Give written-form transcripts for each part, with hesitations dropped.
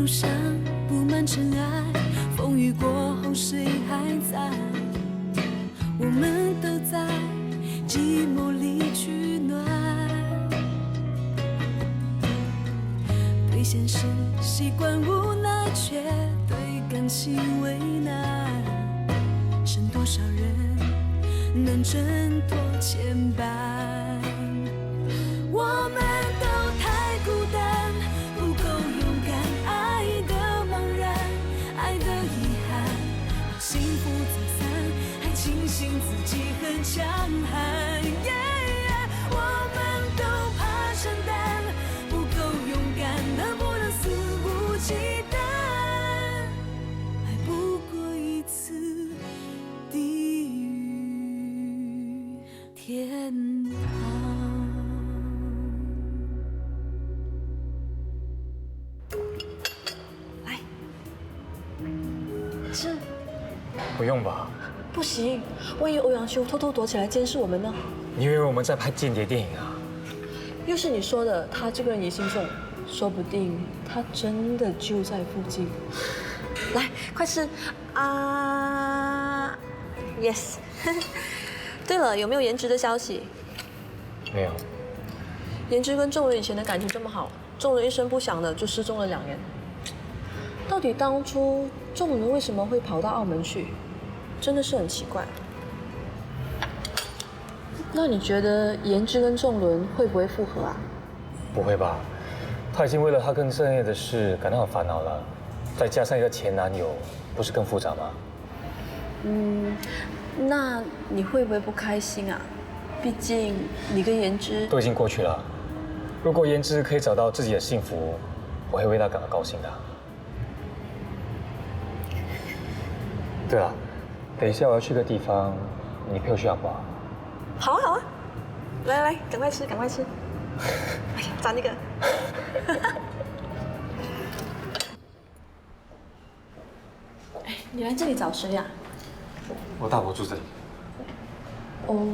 上布满尘埃，风雨过后谁还在？我们都在寂寞里取暖，对现实习惯无奈，却对感情为难。剩多少人能挣脱牵绊？我们都太孤单，不够勇敢，爱的茫然，爱的遗憾，幸福走散，还庆幸自己很强悍。我们都怕承担，不够勇敢，能不能肆无忌惮？爱不过一次地狱天堂。来，这不用吧？不行，万一欧阳修偷偷躲起来监视我们呢？你以为我们在拍间谍电影啊？又是你说的，他这个人疑心重，说不定他真的就在附近。来，快吃啊 ！Yes 。对了，有没有颜值的消息？没有。颜值跟仲伦以前的感情这么好，仲伦一声不响的就失踪了2年。到底当初仲伦为什么会跑到澳门去？真的是很奇怪。那你觉得颜值跟仲伦会不会复合啊？不会吧？他已经为了他跟盛烨的事感到很烦恼了，再加上一个前男友，不是更复杂吗？那你会不会不开心啊？毕竟你跟颜值都已经过去了。如果颜值可以找到自己的幸福，我会为他感到高兴的。对了，等一下我要去个地方，你陪我去好不好？好啊好啊，来来，赶快吃赶快吃。哎呀，沾那个。哎，你来这里找谁呀？我大伯住这里。哦，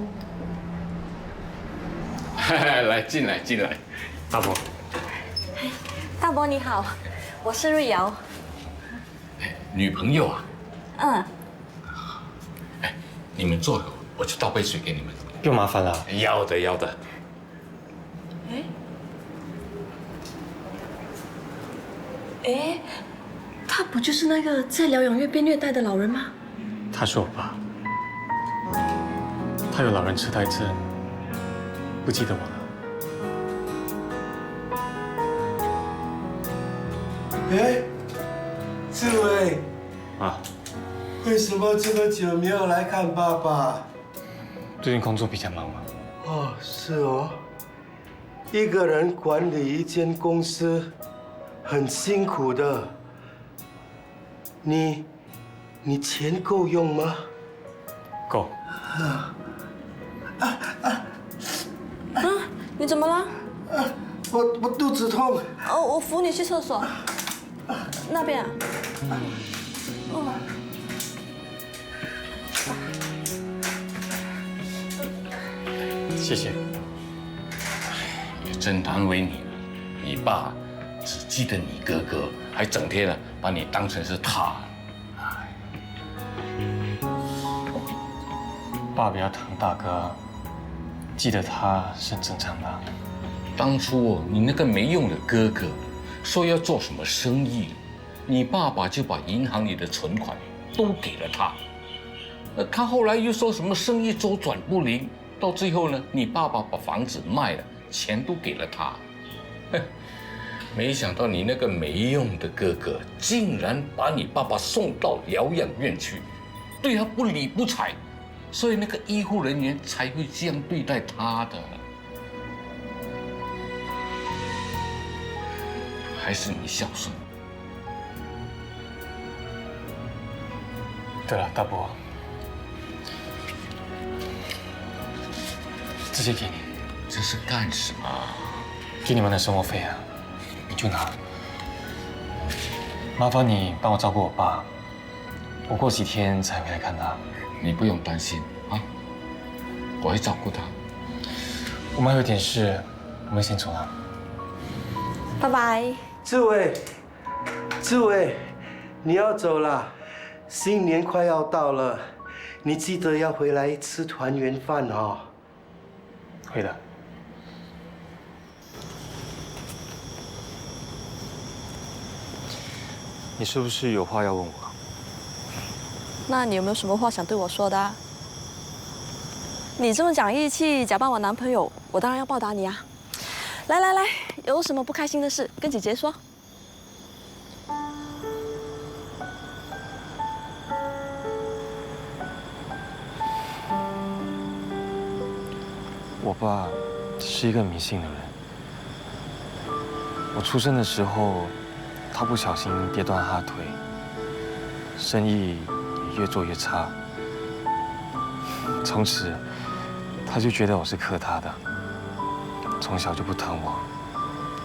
来进来进来，大伯，大伯你好，我是瑞瑶。女朋友啊？嗯，哎，你们坐，我去倒杯水给你们。不用麻烦了。要的要的。哎，他不就是那个在疗养院被虐待的老人吗？他是我爸，他有老人痴呆症，不记得我了。哎，志伟，啊，为什么这么久没有来看爸爸？最近工作比较忙嘛。哦，是哦，一个人管理一间公司很辛苦的。你钱够用吗？够。你怎么了？我肚子痛。哦，我扶你去厕所。那边啊。哦。谢谢。也真难为你了，你爸只记得你哥哥，还整天的把你当成是他。爸比较疼大哥，记得他是很正常的。当初你那个没用的哥哥说要做什么生意，你爸爸就把银行里的存款都给了他。他后来又说什么生意周转不灵，到最后呢，你爸爸把房子卖了，钱都给了他。没想到你那个没用的哥哥，竟然把你爸爸送到疗养院去，对他不理不睬，所以那个医护人员才会这样对待他的。还是你孝顺。对了，大伯，这些给你，这是干什么？给你们的生活费啊，你就拿。麻烦你帮我照顾我爸，我过几天才回来看他。你不用担心啊，我会照顾他。我们还有点事，我们先走了。拜拜。志伟，志伟，你要走了，新年快要到了，你记得要回来吃团圆饭哦。会的。你是不是有话要问我？那你有没有什么话想对我说的啊？你这么讲义气，假扮我男朋友，我当然要报答你啊！来来来，有什么不开心的事跟姐姐说。我爸是一个迷信的人。我出生的时候，他不小心跌断他的腿，生意也越做越差。从此，他就觉得我是克他的，从小就不疼我，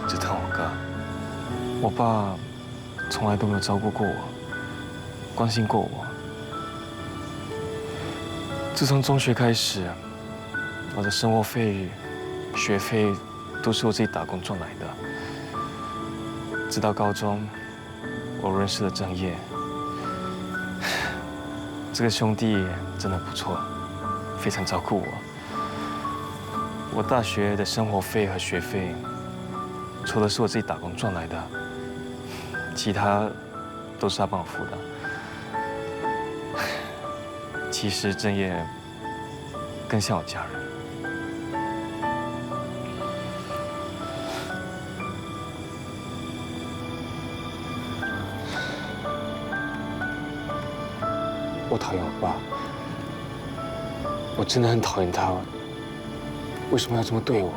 只疼我哥。我爸从来都没有照顾过我，关心过我。自从中学开始，我的生活费、学费都是我自己打工赚来的。直到高中，我认识了郑业，这个兄弟真的不错，非常照顾我。我大学的生活费和学费，除了是我自己打工赚来的，其他都是他帮我付的。其实郑业更像我家人。我讨厌我爸，我真的很讨厌他。为什么要这么对我？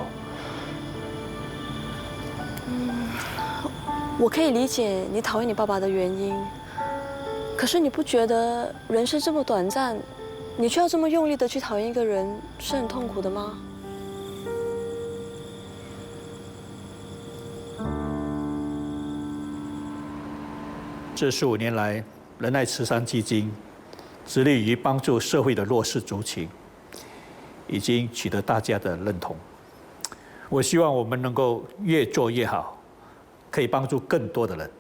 我可以理解你讨厌你爸爸的原因，可是你不觉得人生这么短暂，你却要这么用力的去讨厌一个人，是很痛苦的吗？这15年来，仁爱慈善基金致力于帮助社会的弱势族群，已经取得大家的认同。我希望我们能够越做越好，可以帮助更多的人。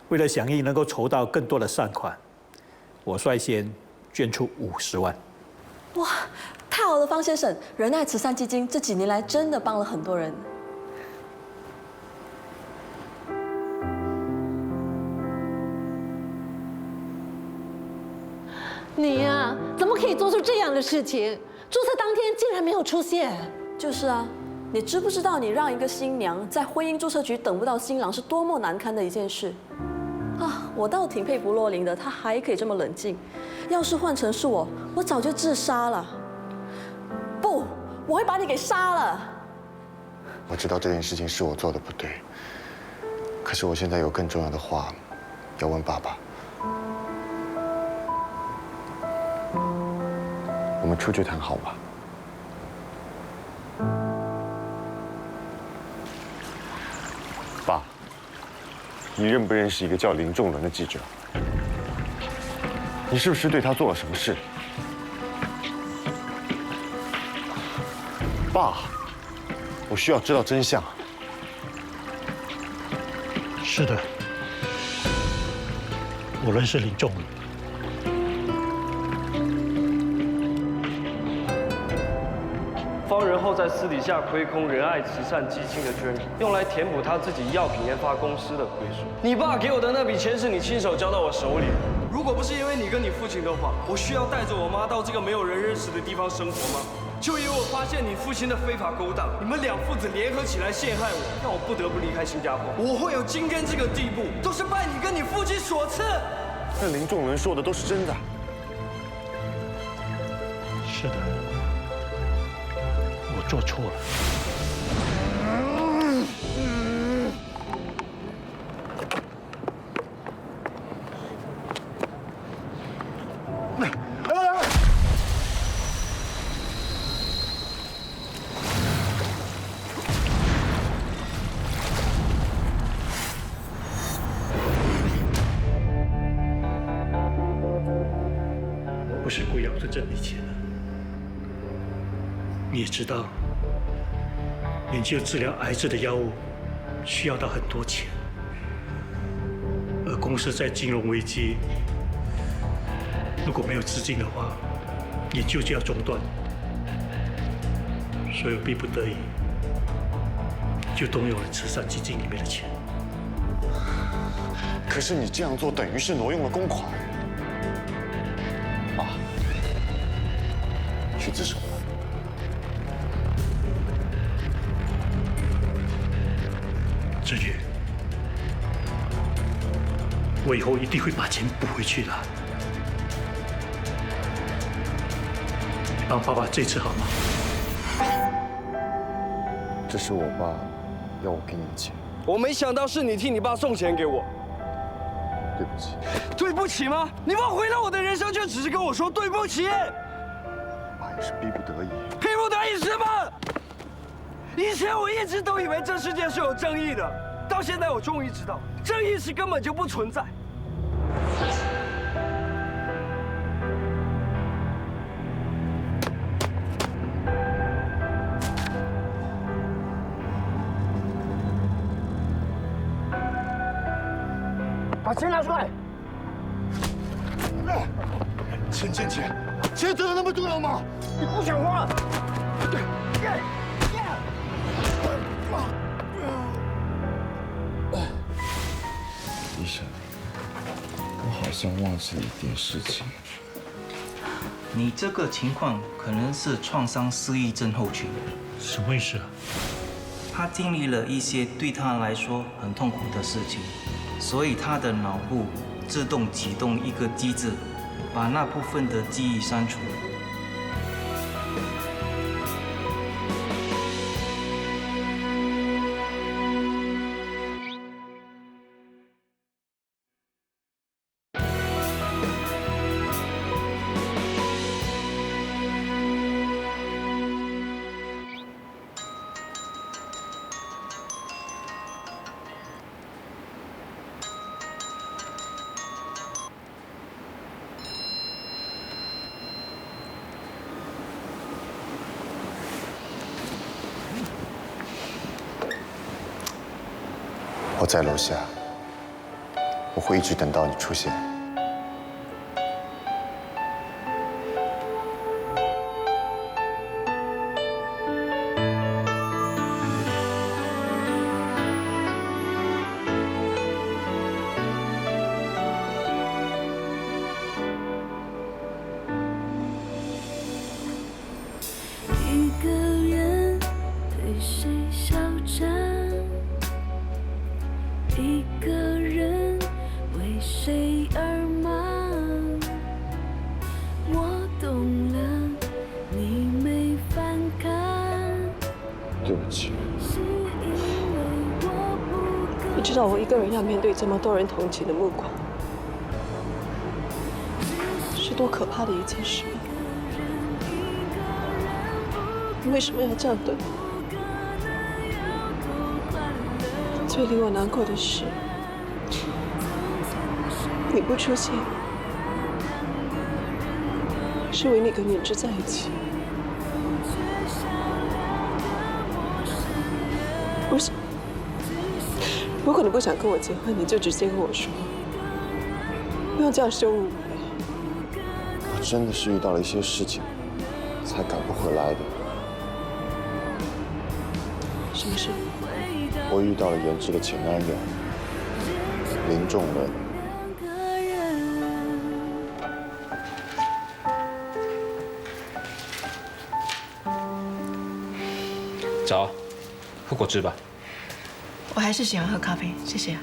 为了响应能够筹到更多的善款，我率先捐出50万。哇，太好了，方先生！仁爱慈善基金这几年来真的帮了很多人。你呀，怎么可以做出这样的事情？注册当天竟然没有出现。就是啊，你知不知道你让一个新娘在婚姻注册局等不到新郎是多么难堪的一件事？啊，我倒挺佩服洛琳的，她还可以这么冷静。要是换成是我，我早就自杀了。不，我会把你给杀了。我知道这件事情是我做的不对，可是我现在有更重要的话要问爸爸。我们出去谈好吗？爸，你认不认识一个叫林仲伦的记者？你是不是对他做了什么事？爸，我需要知道真相。是的，我认识林仲伦。方仁厚在私底下亏空仁爱慈善基金的捐款，用来填补他自己药品研发公司的亏损。你爸给我的那笔钱是你亲手交到我手里。如果不是因为你跟你父亲的话，我需要带着我妈到这个没有人认识的地方生活吗？就因为我发现你父亲的非法勾当，你们两父子联合起来陷害我，让我不得不离开新加坡。我会有今天这个地步，都是拜你跟你父亲所赐。那林仲伦说的都是真的。是的。我做错了。我不是故意要赚这笔钱的，你也知道。研究治疗癌症的药物需要到很多钱，的公司在金融危机，如果没有资金的话，研究就要中断，所以我逼不得已就动用了慈善基金里面的钱。可是你这样做等于是挪用了公款。爸，去自首吧。志宇，我以后一定会把钱补回去的。你帮爸爸这次好吗？这是我爸要我给你的钱，我没想到是你替你爸送钱给我。对不起。对不起吗？你爸回到我的人生，就只是跟我说对不起。爸也是逼不得已。逼不得已什么？以前我一直都以为这世界是有正义的，到现在我终于知道，正义是根本就不存在。把钱拿出来！钱，钱真的那么重要吗？你不想花？医生，我好像忘记了一件事情。你这个情况可能是创伤失忆症候群。什么意思啊？他经历了一些对他来说很痛苦的事情，所以他的脑部自动启动一个机制，把那部分的记忆删除。我在楼下，我会一直等到你出现。一个人对谁嚣张？一个人为谁而忙？我懂了，你没反抗，对不起。是因为我不够。你知道我一个人要面对这么多人同情的目光，是多可怕的一件事吗？你为什么要这样对我？最令我难过的是，你不出现，是为你跟敏之在一起。不是，如果你不想跟我结婚，你就直接跟我说，不用这样羞辱我。我真的是遇到了一些事情，才赶不回来的。什么事？我遇到了严志的前男友林仲伦。早，喝果汁吧。我还是喜欢喝咖啡，谢谢啊。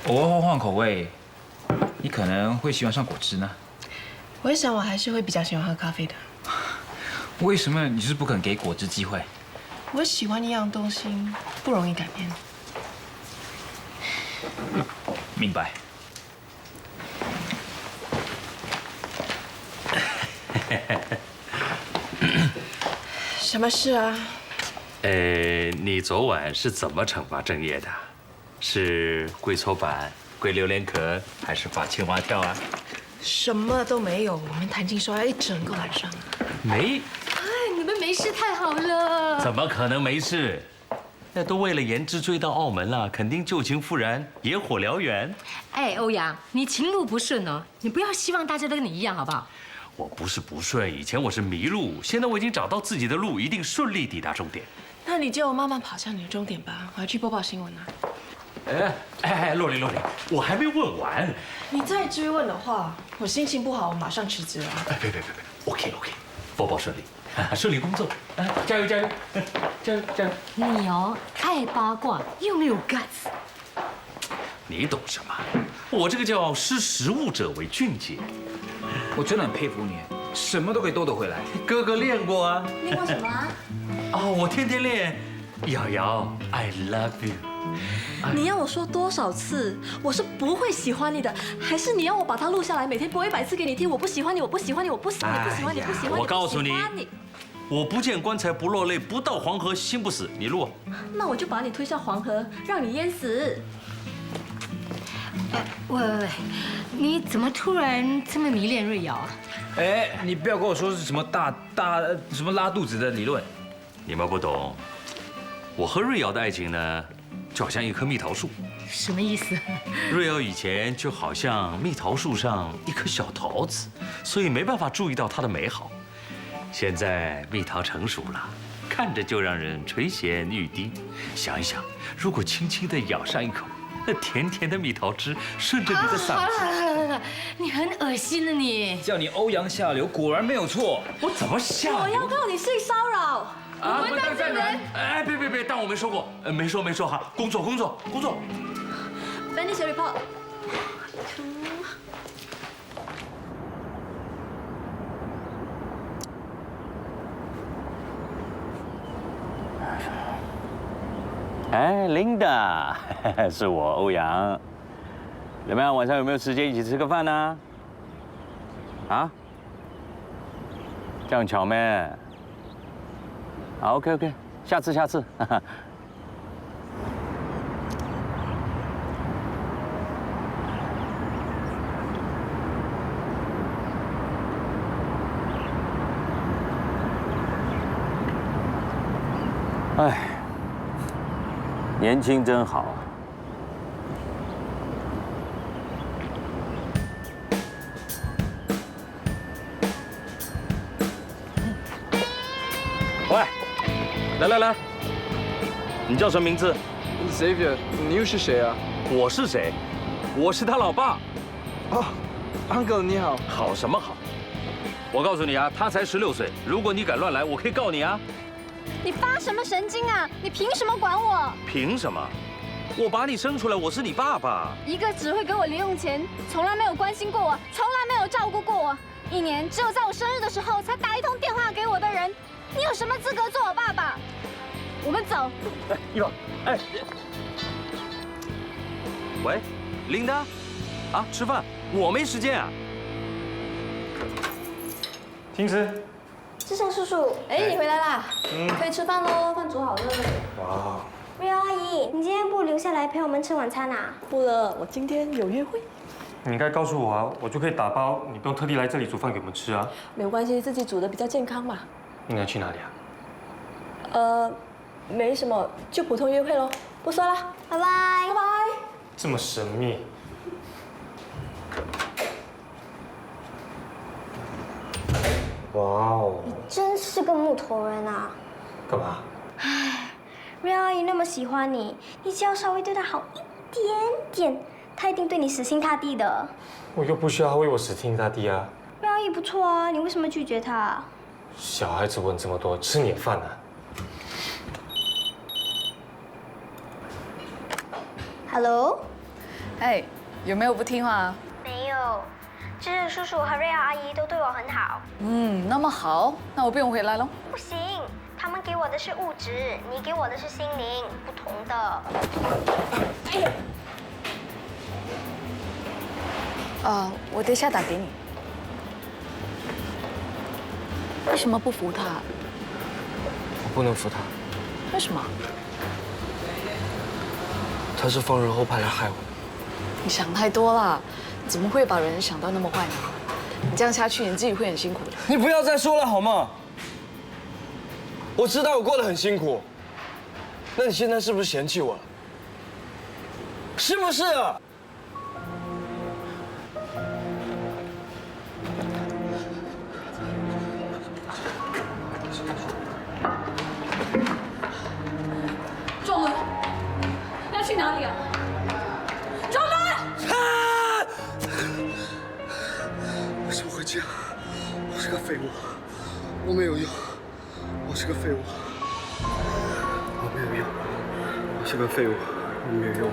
偶尔换口味，你可能会喜欢上果汁呢。我想我还是会比较喜欢喝咖啡的。为什么你就是不肯给果汁机会？我喜欢一样东西，不容易改变。明白。什么事啊？你昨晚是怎么惩罚正业的？是跪搓板、跪榴莲壳，还是画青蛙跳啊？什么都没有，我们谈情说爱一整个晚上。没？哎，你们没事太好了。怎么可能没事？那都为了颜值追到澳门了，肯定旧情复燃，野火燎原。哎，欧阳，你情路不顺哦，你不要希望大家都跟你一样，好不好？我不是不顺，以前我是迷路，现在我已经找到自己的路，一定顺利抵达终点。那你就慢慢跑向你的终点吧，我要去播报新闻了。洛琳，我还没问完。你再追问的话，我心情不好，我马上辞职了。别，OK，播报顺利，顺利工作，加油！你哦，爱八卦又没有 guts。你懂什么？我这个叫识时务者为俊杰。我真的很佩服你，什么都可以兜得回来。哥哥练过啊。练过什么啊？我天天练。瑶瑶 ，I love you。你要我说多少次，我是不会喜欢你的，还是你要我把它录下来，每天播100次给你听？我不喜欢你，我不喜欢你，我不喜欢你，不喜欢你，不喜欢你。我告诉你，我不见棺材不落泪，不到黄河心不死。你录。那我就把你推下黄河，让你淹死。喂，你怎么突然这么迷恋瑞瑶啊？哎，你不要跟我说是什么什么拉肚子的理论。你们不懂，我和瑞瑶的爱情呢，就好像一棵蜜桃树。什么意思？瑞瑶以前就好像蜜桃树上一颗小桃子，所以没办法注意到它的美好。现在蜜桃成熟了，看着就让人垂涎欲滴。想一想，如果轻轻地咬上一口，那甜甜的蜜桃汁顺着你的嗓子。好了，你很恶心的你。叫你欧阳下流，果然没有错。我怎么下流？我要告你性骚扰。混蛋证人！哎，别，当我没说过，没说哈，工作。Finish your report。哎，Linda，是我欧阳。怎么样，晚上有没有时间一起吃个饭呢？啊？这样巧咩？好 ，OK， 下次。哎，年轻真好。喂。来，你叫什么名字 ？Xavier，你又是谁啊？我是谁？我是他老爸。哦 ，Uncle 你好。好什么好？我告诉你啊，他才16岁，如果你敢乱来，我可以告你啊。你发什么神经啊？你凭什么管我？凭什么？我把你生出来，我是你爸爸。一个只会给我零用钱，从来没有关心过我，从来没有照顾过我，一年只有在我生日的时候才打一通电话给我的人。你有什么资格做我爸爸？我们走。哎，一宝，哎，喂，琳达，啊，吃饭，我没时间啊。停止。志胜叔叔，哎，你回来啦？可以吃饭喽，饭煮好了。哇。瑞瑶阿姨，你今天不留下来陪我们吃晚餐啊？不了，我今天有约会。你应该告诉我啊，我就可以打包，你不用特地来这里煮饭给我们吃啊。没有关系，自己煮的比较健康嘛。你要去哪里啊？没什么，就普通约会咯，不说了，拜拜。拜拜。这么神秘。哇哦！你真是个木头人啊！干嘛？唉，瑞瑶阿姨那么喜欢你，你只要稍微对她好一点点，她一定对你死心塌地的。我又不需要她为我死心塌地啊。瑞瑶阿姨不错啊，你为什么拒绝她？小孩子问这么多，吃你的饭啊？Hello， 哎，有没有不听话啊？没有，志胜叔叔和瑞瑶阿姨都对我很好。那么好，那我不用回来喽。不行，他们给我的是物质，你给我的是心灵，不同的。哎呀！我等一下打给你。为什么不服他？我不能服他。为什么？他是方仁厚派来害我。你想太多了，怎么会把人想到那么坏呢？你这样下去，你自己会很辛苦的。你不要再说了好吗？我知道我过得很辛苦，那你现在是不是嫌弃我了？是不是啊？仲伦，要去哪里啊？仲伦！为什么会这样？我是个废物，我没有用，我是个废物，我没有用，我是个废物，我没有用。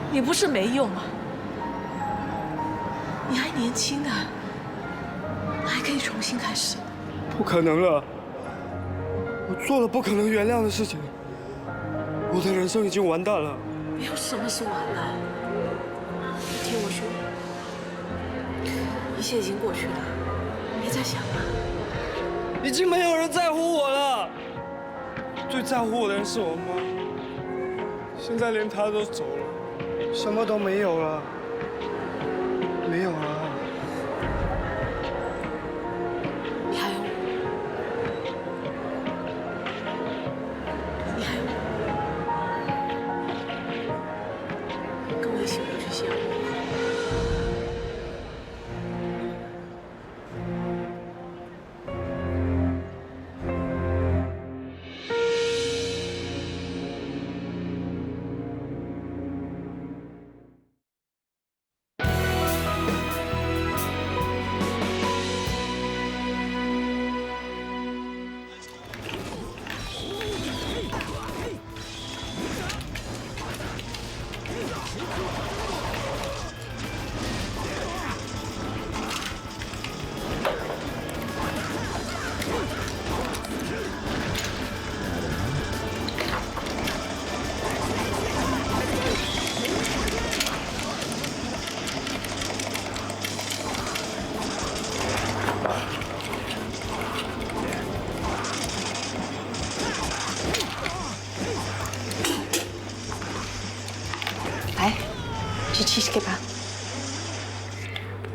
你不是没用啊，你还年轻呢，还可以重新开始。不可能了，我做了不可能原谅的事情，我的人生已经完蛋了。没有什么是完了，你听我说，一切已经过去了，别再想了。已经没有人在乎我了，最在乎我的人是我妈，现在连她都走了，什么都没有了，没有了。你还有我，你还有我，跟我一起回去西安。来，去 cheesecake 吧。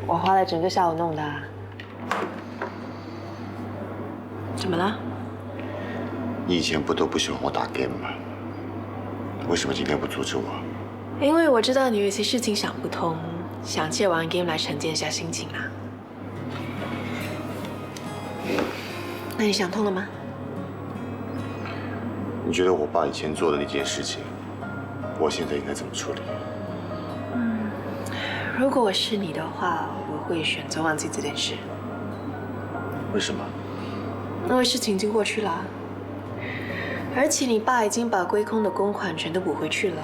我花了整个下午弄的。怎么了？你以前不都不喜欢我打 game 吗？为什么今天不阻止我？因为我知道你有一些事情想不通，想借玩 game 来沉淀一下心情啊。那你想通了吗？你觉得我爸以前做的那件事情，我现在应该怎么处理？如果我是你的话，我会选择忘记这件事。为什么？因为事情已经过去了，而且你爸已经把归空的公款全都补回去了。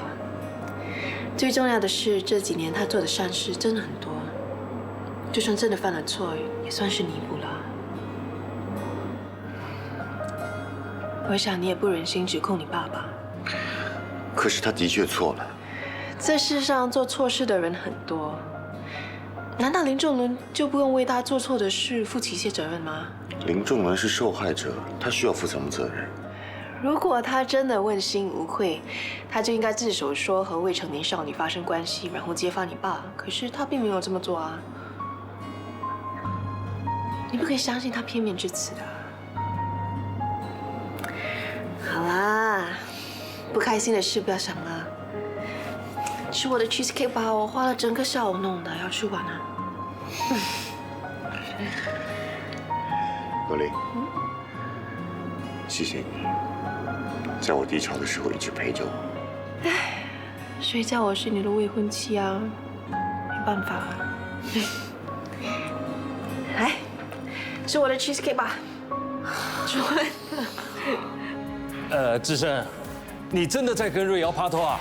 最重要的是，这几年他做的善事真的很多，就算真的犯了错，也算是弥补了。我想你也不忍心指控你爸爸。可是他的确错了。这世上做错事的人很多，难道林仲伦就不用为他做错的事负起一些责任吗？林仲伦是受害者，他需要负什么责任？如果他真的问心无愧，他就应该自首说和未成年少女发生关系，然后揭发你爸。可是他并没有这么做啊！你不可以相信他片面之词的。好啦，不开心的事不要想了。吃我的 cheesecake 吧，我花了整个下午弄的，要吃完啊。罗琳，谢谢你，在我低潮的时候一直陪着我。唉，谁叫我是你的未婚妻啊？没办法。来，吃我的 cheesecake 吧。主任。志胜，你真的在跟瑞瑶拍拖啊？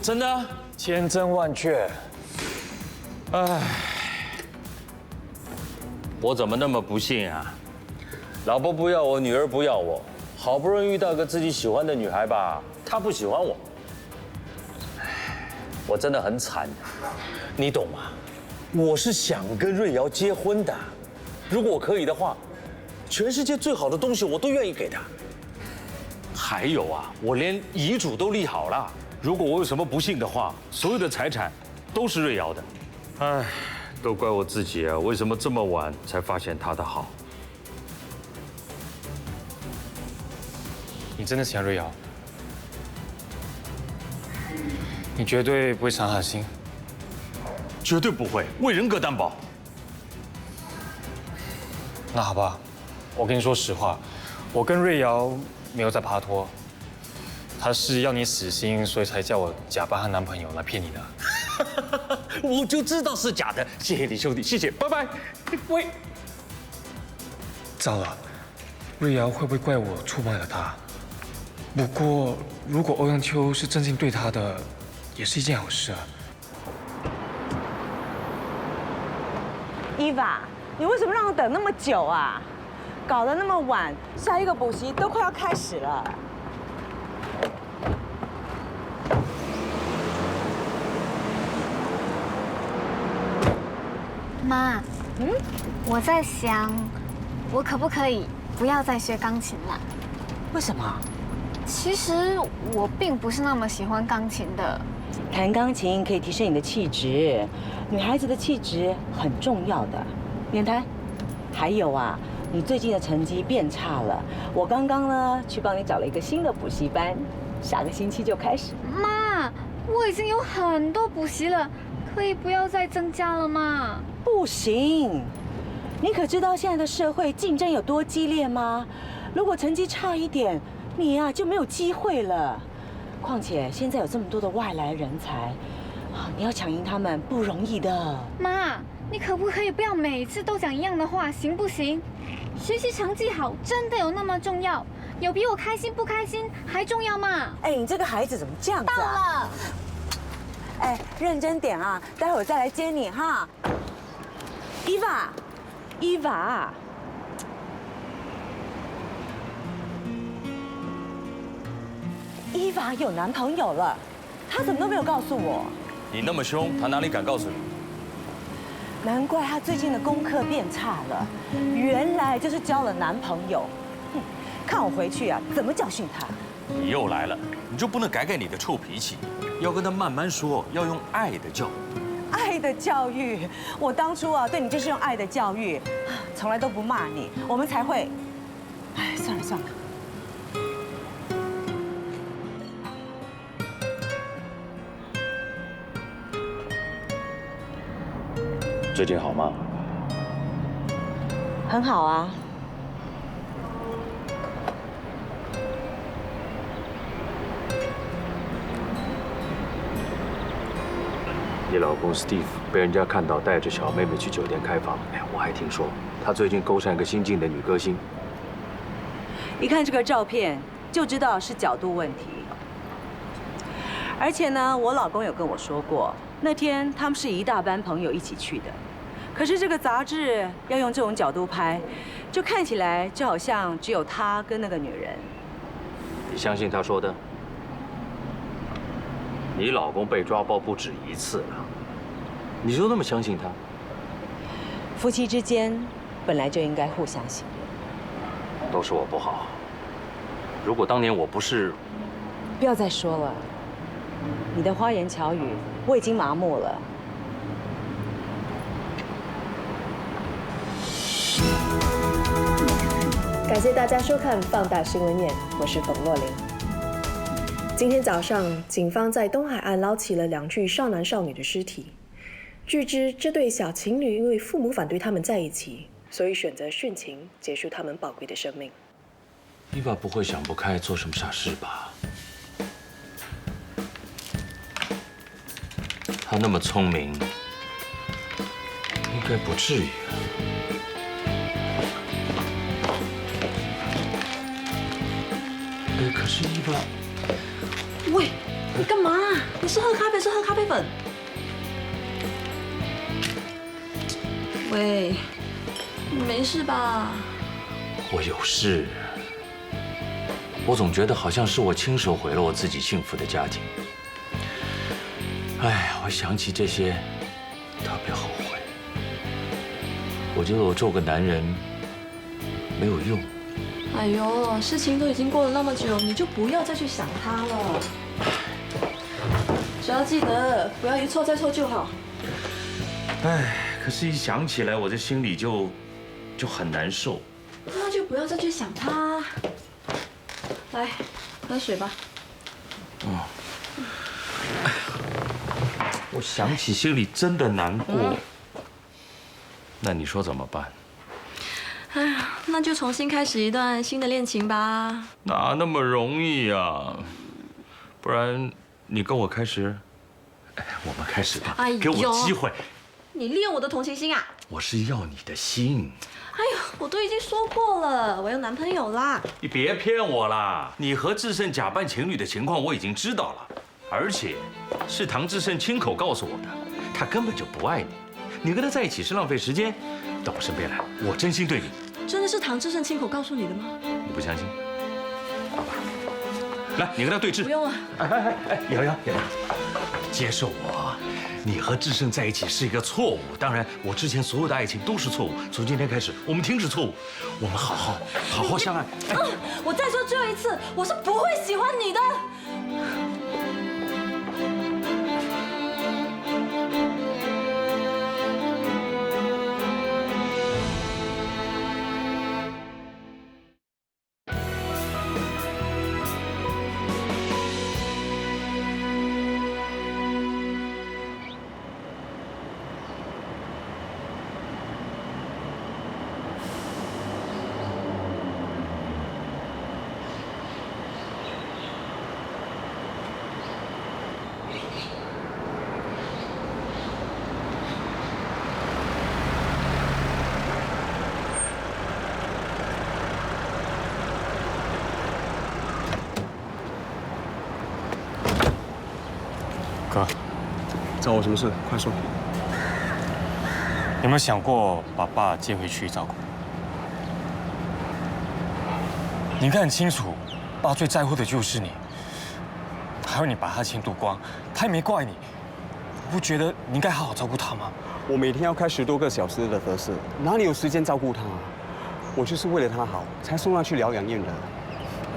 真的啊？千真万确。唉，我怎么那么不幸啊？老婆不要我，女儿不要我，好不容易遇到个自己喜欢的女孩吧，她不喜欢我。我真的很惨，你懂吗？我是想跟瑞瑶结婚的，如果我可以的话，全世界最好的东西我都愿意给她。还有啊，我连遗嘱都立好了。如果我有什么不幸的话，所有的财产都是瑞瑶的。唉，都怪我自己啊！为什么这么晚才发现她的好？你真的喜欢瑞瑶？你绝对不会伤他的心。绝对不会，为人格担保。那好吧，我跟你说实话，我跟瑞瑶没有在拍拖，她是要你死心，所以才叫我假扮她男朋友来骗你的。我就知道是假的，谢谢你兄弟，谢谢，拜拜。喂，糟了，瑞瑶会不会怪我出卖了她？不过如果欧阳秋是真心对她的，也是一件好事啊。伊娃，你为什么让我等那么久啊？搞得那么晚，下一个补习都快要开始了。妈，我在想，我可不可以不要再学钢琴了？为什么？其实我并不是那么喜欢钢琴的。弹钢琴可以提升你的气质，女孩子的气质很重要的。免弹。还有啊，你最近的成绩变差了，我刚刚呢去帮你找了一个新的补习班，下个星期就开始。妈，我已经有很多补习了，可以不要再增加了吗？不行，你可知道现在的社会竞争有多激烈吗？如果成绩差一点，你呀就没有机会了。况且现在有这么多的外来人才，你要抢赢他们不容易的。妈，你可不可以不要每次都讲一样的话，行不行？学习成绩好真的有那么重要？有比我开心不开心还重要吗？哎，你这个孩子怎么这样子啊？到了。哎，认真点啊，待会儿再来接你哈。伊娃，伊娃有男朋友了，她怎么都没有告诉我？你那么凶，他哪里敢告诉你？难怪她最近的功课变差了，原来就是交了男朋友。哼，看我回去啊，怎么教训她？你又来了，你就不能改改你的臭脾气？要跟他慢慢说，要用爱的教育。爱的教育，我当初啊对你就是用爱的教育，从来都不骂你，我们才会。哎，算了算了。最近好吗？很好啊。你老公 Steve 被人家看到带着小妹妹去酒店开房，哎，我还听说他最近勾上一个新晋的女歌星。一看这个照片就知道是角度问题。而且呢，我老公有跟我说过，那天他们是一大班朋友一起去的。可是这个杂志要用这种角度拍，就看起来就好像只有他跟那个女人。你相信他说的？你老公被抓包不止一次了，你就那么相信他？夫妻之间本来就应该互相信任。都是我不好。如果当年我不是……不要再说了，你的花言巧语我已经麻木了。感谢大家收看《放大新闻眼》，我是冯若琳。今天早上，警方在东海岸捞起了2具少男少女的尸体。据知，这对小情侣因为父母反对他们在一起，所以选择殉情，结束他们宝贵的生命。伊娃不会想不开做什么傻事吧？他那么聪明，应该不至于啊。可是伊娃。喂，你干嘛？你是喝咖啡，是喝咖啡粉？喂，你没事吧？我有事。我总觉得好像是我亲手毁了我自己幸福的家庭。哎，我想起这些，特别后悔。我觉得我做个男人没有用。哎呦，事情都已经过了那么久，你就不要再去想他了。只要记得不要一错再错就好。哎，可是一想起来，我这心里就很难受。那就不要再去想他。来，喝水吧。嗯。我想起心里真的难过。那你说怎么办？哎呀，那就重新开始一段新的恋情吧。哪那么容易啊？不然你跟我开始，哎，我们开始吧。哎呦，给我机会。你利用我的同情心啊！我是要你的心。哎呦，我都已经说过了，我有男朋友啦。你别骗我啦！你和志胜假扮情侣的情况我已经知道了，而且是唐志胜亲口告诉我的，他根本就不爱你，你跟他在一起是浪费时间。到我身边来，我真心对你。真的是唐志胜亲口告诉你的吗？你不相信？好吧，来，你跟他对峙。不用了。哎，瑶瑶，接受我。你和志胜在一起是一个错误，当然，我之前所有的爱情都是错误。从今天开始，我们停止错误，我们好好相爱。我再说最后一次，我是不会喜欢你的。哥，找我什么事？快说。有没有想过把爸接回去照顾？你应该很清楚，爸最在乎的就是你。还有你把他钱赌光，他也没怪你，不觉得你应该好好照顾他吗？我每天要开10多个小时的德士，哪里有时间照顾他啊？我就是为了他好，才送他去疗养院的。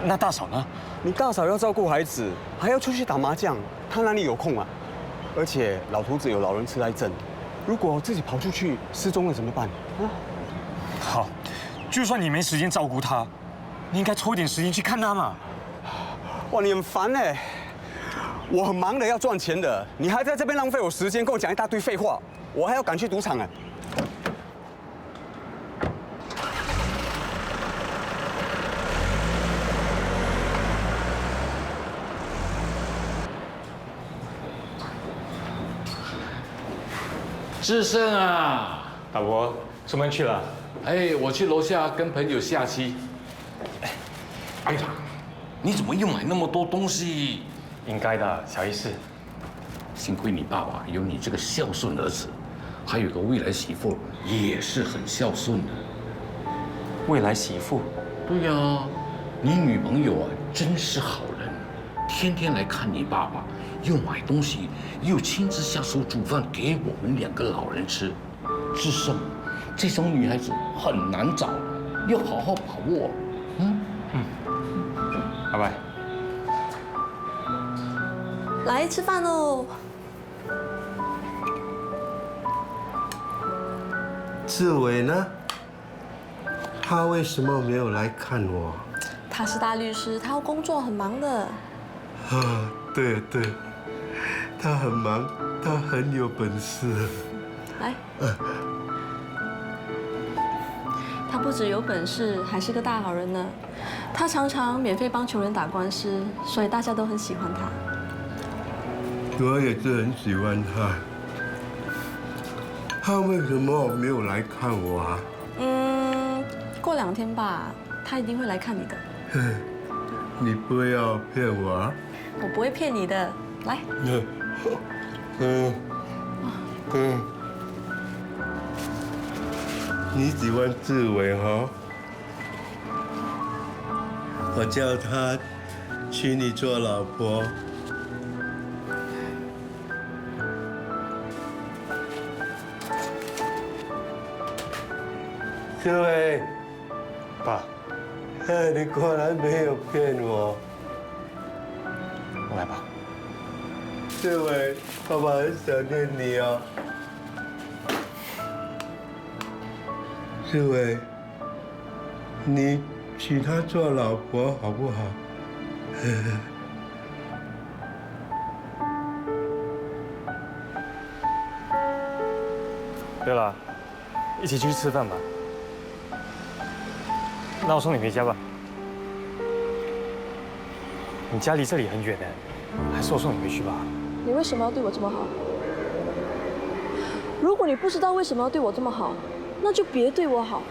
那大嫂呢？你大嫂要照顾孩子，还要出去打麻将，她哪里有空啊？而且老头子有老人痴呆症，如果自己跑出去失踪了怎么办啊？好，就算你没时间照顾他，你应该抽一点时间去看他嘛。哇，你很烦哎！我很忙的，要赚钱的，你还在这边浪费我时间，跟我讲一大堆废话，我还要赶去赌场哎。志胜啊，老伯出门去了。哎，我去楼下跟朋友下棋。哎呀，你怎么又买那么多东西？应该的，小意思。幸亏你爸爸有你这个孝顺儿子，还有个未来媳妇也是很孝顺的。未来媳妇？对呀，你女朋友啊真是好人，天天来看你爸爸，又买东西，又亲自下手煮饭给我们2个老人吃。志胜，这种女孩子很难找，要好好把握。拜拜。来吃饭喽。志伟呢？他为什么没有来看我？他是大律师，他要工作，很忙的。啊，对，他很忙，他很有本事。来。他不只有本事，还是个大好人呢。他常常免费帮穷人打官司，所以大家都很喜欢他。我也是很喜欢他。他为什么没有来看我啊？过2天吧，他一定会来看你的。你不要骗我啊！我不会骗你的，来。你喜欢志伟哈？我叫他娶你做老婆。志伟，爸，你果然没有骗我。来吧。志伟，爸爸很想念你哦。志伟，你娶她做老婆好不好？对了，一起去吃饭吧。那我送你回家吧。你家离这里很远呢，还是我送你回去吧。你为什么要对我这么好？如果你不知道为什么要对我这么好，那就别对我好。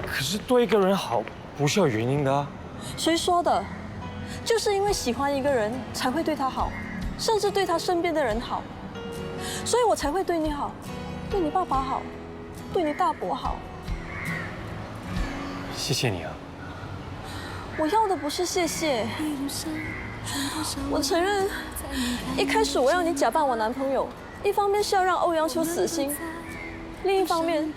可是对一个人好不是有原因的啊。谁说的？就是因为喜欢一个人才会对他好，甚至对他身边的人好，所以我才会对你好，对你爸爸好，对你大伯好。谢谢你啊。我要的不是谢谢。我承认，一开始我要你假扮我男朋友，一方面是要让欧阳秋死心，另一方面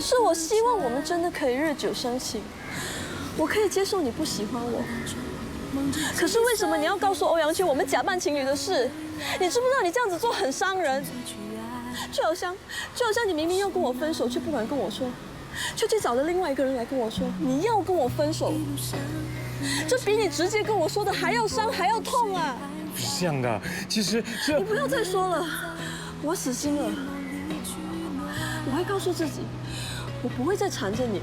是我希望我们真的可以日久生情。我可以接受你不喜欢我，可是为什么你要告诉欧阳秋我们假扮情侣的事？你知不知道你这样子做很伤人？就好像你明明要跟我分手，却不敢跟我说，却去找了另外一个人来跟我说你要跟我分手，这比你直接跟我说的还要伤还要痛啊！不是这样的，其实这……你不要再说了，我死心了。我会告诉自己，我不会再缠着你，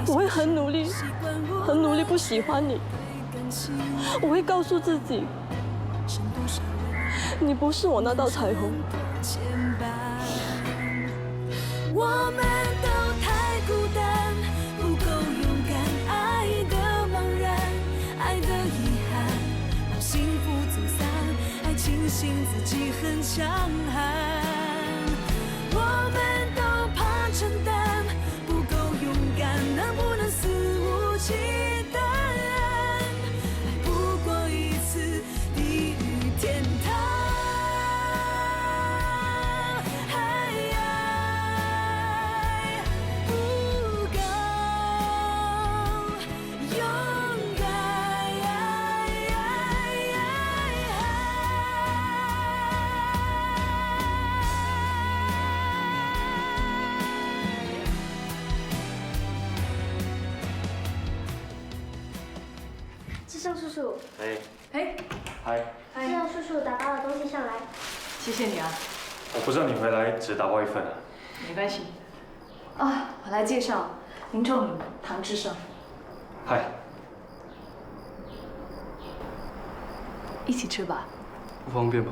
我会很努力不喜欢你。我会告诉自己，你不是我那道彩虹。我们都太孤单，不够勇敢，爱的茫然，爱的遗憾，让幸福走散，还庆幸自己很强悍。我们都怕承担，不够勇敢，能不能肆无忌惮？爱不过一次地狱天堂。智胜叔叔，哎，嗨，智胜叔叔打包了东西上来。谢谢你啊。我不知道你回来只打包一份啊。没关系。啊，我来介绍，林仲颖、唐智胜。嗨。一起吃吧。不方便吧？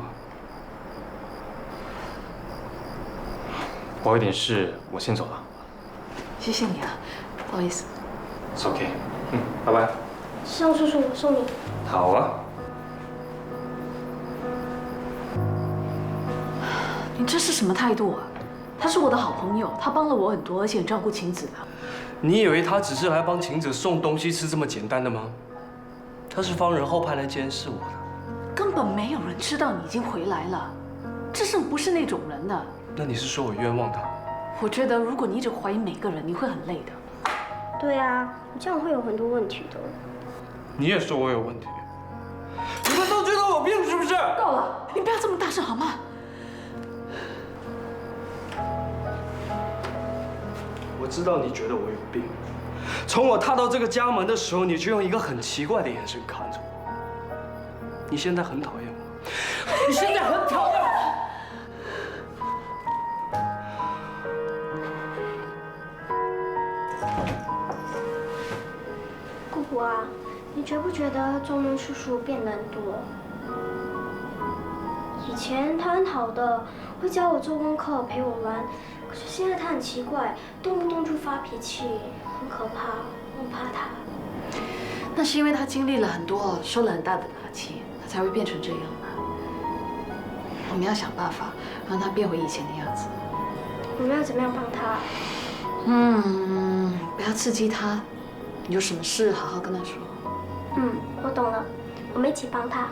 我有点事，我先走了。谢谢你啊，不好意思。It's OK，拜拜。智胜叔叔，我送你。好啊。你这是什么态度啊？他是我的好朋友，他帮了我很多，而且很照顾晴子的。你以为他只是来帮晴子送东西吃这么简单的吗？他是方仁厚派来监视我的。根本没有人知道你已经回来了。智胜不是那种人的。那你是说我冤枉他？我觉得如果你一直怀疑每个人，你会很累的。对啊，你这样会有很多问题的。你也说我有问题。你们都觉得我病是不是？够了，你不要这么大声好吗？我知道你觉得我有病。从我踏到这个家门的时候，你就用一个很奇怪的眼神看着我。你现在很讨厌我。你现在很讨厌我。姑姑啊，你觉不觉得仲明叔叔变得很多？以前他很好的，会教我做功课，陪我玩。可是现在他很奇怪，动不动就发脾气，很可怕，我很怕他。那是因为他经历了很多，受了很大的打击，他才会变成这样的。我们要想办法让他变回以前的样子。我们要怎么样帮他？不要刺激他，你有什么事好好跟他说。我懂了，我们一起帮他。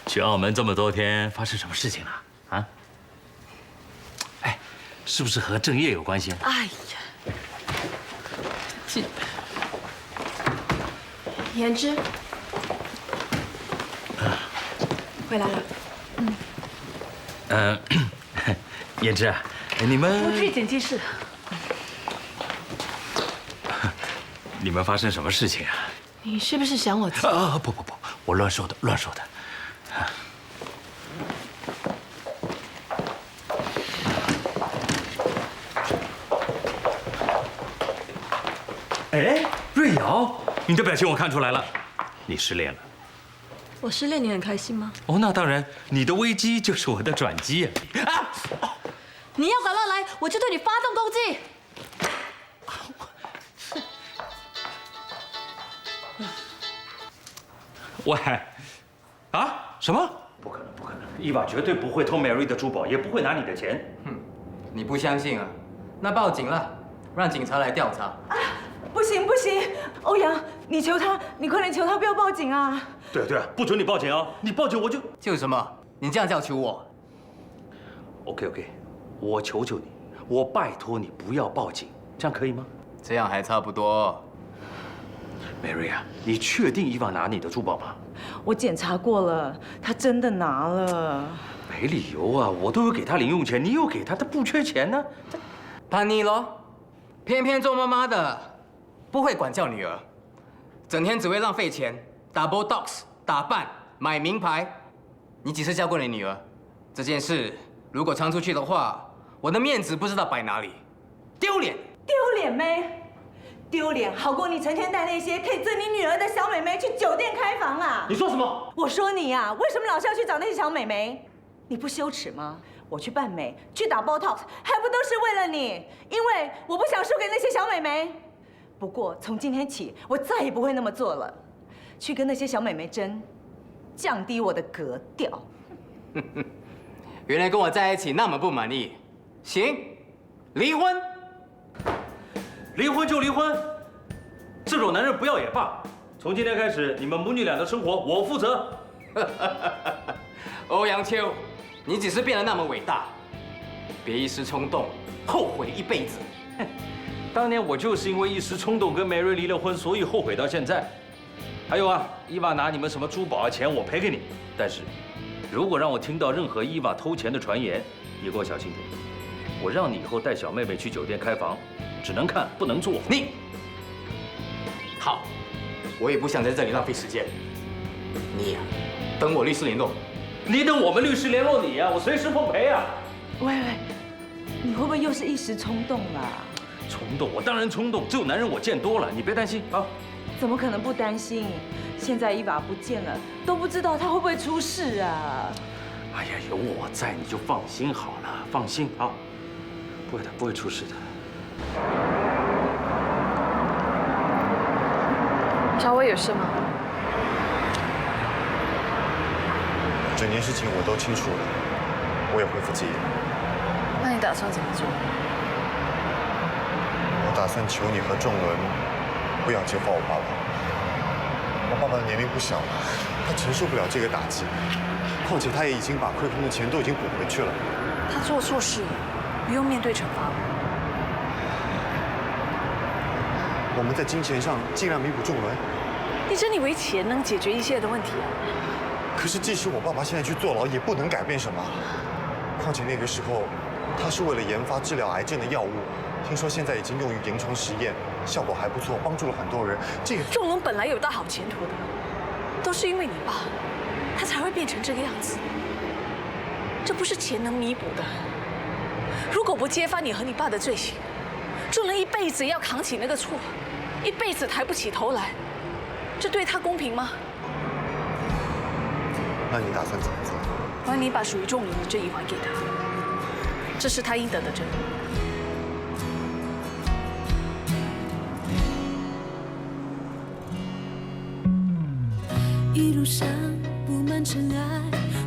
去澳门这么多天，发生什么事情了？啊？是不是和郑业有关系？哎呀，言之，回来了。言之啊，你们我去检记室。你们发生什么事情啊？你是不是想我？不，我乱说的。哎，瑞瑶，你的表情我看出来了，你失恋了。我失恋，你很开心吗？哦，那当然，你的危机就是我的转机啊！你要敢乱来，我就对你发动攻击。喂，啊？什么？不可能！伊娃绝对不会偷 Mary 的珠宝，也不会拿你的钱。哼，你不相信啊？那报警了，让警察来调查。不行，欧阳，你求他，你快点求他不要报警啊！对，不准你报警啊！你报警我就……就什么？你这样叫求我 ？OK， 我求求你，我拜托你不要报警，这样可以吗？这样还差不多。Mary 啊，你确定伊娃拿你的珠宝吗？我检查过了，他真的拿了。没理由啊，我都有给他零用钱，你有给他，他不缺钱呢。叛逆咯，偏偏做妈妈的不会管教女儿，整天只会浪费钱，打 Botox、打扮、买名牌。你几次教过你女儿？这件事如果传出去的话，我的面子不知道摆哪里，丢脸！丢脸没？丢脸好过你成天带那些可以追你女儿的小美眉去酒店开房啊！你说什么？我说你啊，为什么老是要去找那些小美眉？你不羞耻吗？我去扮美，去打 Botox， 还不都是为了你？因为我不想输给那些小美眉。不过从今天起，我再也不会那么做了，去跟那些小美眉争，降低我的格调。原来跟我在一起那么不满意，行，离婚。离婚就离婚，这种男人不要也罢。从今天开始，你们母女俩的生活我负责。欧阳秋，你只是变得那么伟大，别一时冲动，后悔一辈子。当年我就是因为一时冲动跟梅瑞离了婚，所以后悔到现在。还有啊，伊娃拿你们什么珠宝啊钱，我赔给你。但是，如果让我听到任何伊娃偷钱的传言，你给我小心点。我让你以后带小妹妹去酒店开房。只能看，不能做。你好，我也不想在这里浪费时间。你呀，等我律师联络。你等我们律师联络你呀，我随时奉陪啊。喂，你会不会又是一时冲动啦？冲动？我当然冲动，这种男人我见多了，你别担心啊。怎么可能不担心？现在伊娃不见了，都不知道他会不会出事啊。哎呀，有我在，你就放心好了，放心啊，不会的，不会出事的。找我有事吗？整件事情我都清楚了，我也恢复记忆了。那你打算怎么做？我打算求你和仲伦不要揭发我爸爸。我爸爸的年龄不小了，他承受不了这个打击。况且他也已经把亏空的钱都已经补回去了。他做错事，不用面对惩罚。我们在金钱上尽量弥补仲伦。你真以为钱能解决一切的问题啊？可是即使我爸爸现在去坐牢，也不能改变什么。况且那个时候，他是为了研发治疗癌症的药物，听说现在已经用于临床实验，效果还不错，帮助了很多人。这个仲伦本来有大好前途的，都是因为你爸，他才会变成这个样子。这不是钱能弥补的。如果不揭发你和你爸的罪行，仲伦一辈子要扛起那个错，一辈子抬不起头来，这对他公平吗？那你打算怎么做？我让你把属于仲伦的正义还给他，这是他应得的正义。一路上布满尘埃，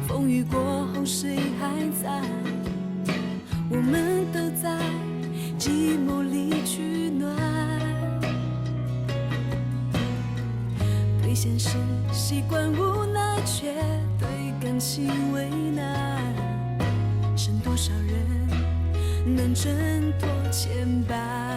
风雨过后谁还在？我们都在寂寞里取暖，对现实习惯无奈，却对感情为难。剩多少人能挣脱牵绊。